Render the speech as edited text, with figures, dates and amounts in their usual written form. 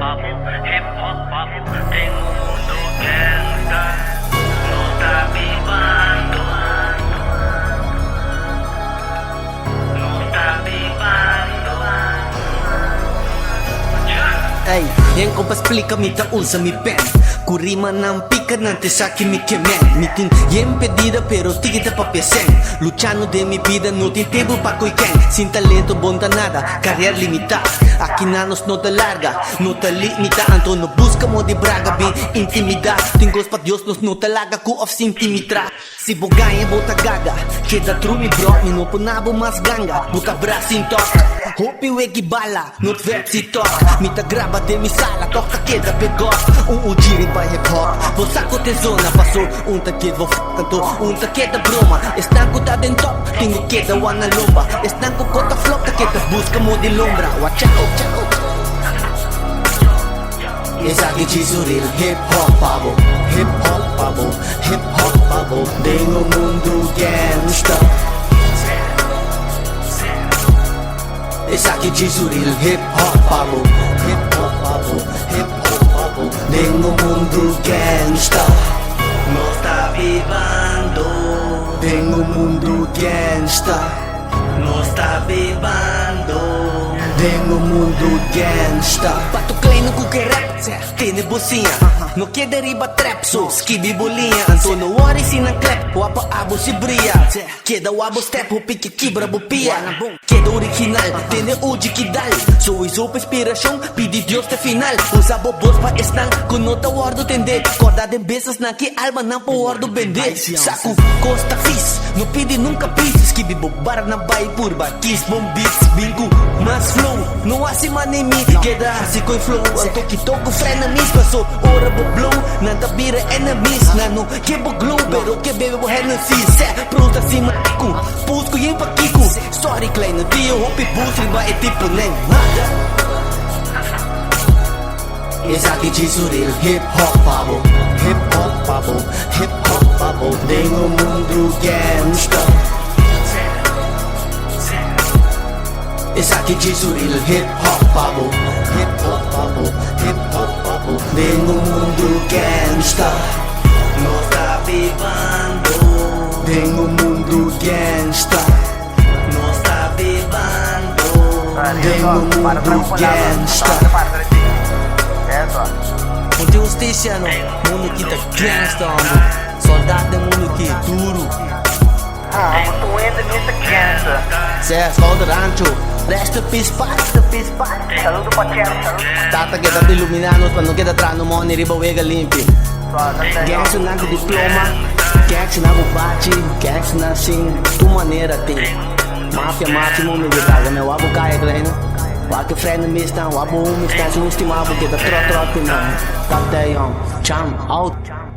hip hop babo, tem um mundo gangsta, não tá vivando, não tá vivando. Ay, yang kau pas explica mi ta usa mi pen Kurima ng pica nante sa mi kemen Mitin yen pedida pero tigita pa piesen Luchando de mi vida no tiene tiempo pa koiken Sin talento bonta nada, carrera limitada Aquí nanos no te larga, no te limita Anto no busca mo di braga bin intimidad Tingos pa Dios nos no talaga ku of sin timitra Si bogaya bota gaga, queda true mi bro Mi no ponabo mas ganga, buta brasin tok Hopi wegi bala, not versi tok Mita graba de mi sala, toca queda pegos ujiri pa hip hop Bosa ko te zona, paso unta queda canto unta queda broma Están ko ta den top, tingo queda wana lomba Están ko kota floca, queda busca mo di lombra Wachao, chao Esa que chiso real hip hop babo Hip hop babo, hip hop babo Dengo mundo gangsta Esa que chiso real hip hop babo Hip hop babo, hip hop babo Dengo mundo gangsta No está vivando, Dengo mundo gangsta no está vivando. Dengo mundo gangsta Pato klein no kuke rap, tiene bocinha No queda riba trap, so skibi bolinha Anto no worry sin ang clap, wapa abo si bria Queda wabo step, hupi que quebra bopia Queda original, tiene uji kidal So iso pa inspiração, pedi Dios te final Usa bobos pa estang, kun no ta wardo tende Corda de besas na que alma não pa wardo bende Saco, costa fis, no pedi nunca pis Skibi bobar na bay purba, kiss bombis Bingo, mas flow não há cima nem mim Queda assim com flow Anto que toco frena mis Paso ora bo blow Nada vira enemies Nano que bo glow Pero que bebe bo Hennessy Se pronta cima com Pusco yin pa kiko Sorry kleine tio Hopi busri ba e tipo nem Esa que chiso real hip hop babo Hip hop babo Hip hop babo Dengo mundo gangsta Esa que chiso real hip hop babo Hip hop babo Hip hop babo Dengo mundo gangsta No está vivando, Dengo mundo gangsta no está vivando. Dengo mundo gangsta Mundo justiça no mundo que tá gangsta Soldado do mundo que duro Tu entra nessa criança. Cê é só do rancho Rest in peace paz Saludo pra Quero, saludo. Tata que tá iluminando Pra não queda atrás no money riba wega limpi Gangsta na com diploma Gangsta na com bate Gangsta na assim Tu maneira tem Máfia máximo me detaga Meu abo caia kleine Wake frene mistan Wabo mistan Sun estimavo que tá tro não Capta young Cham out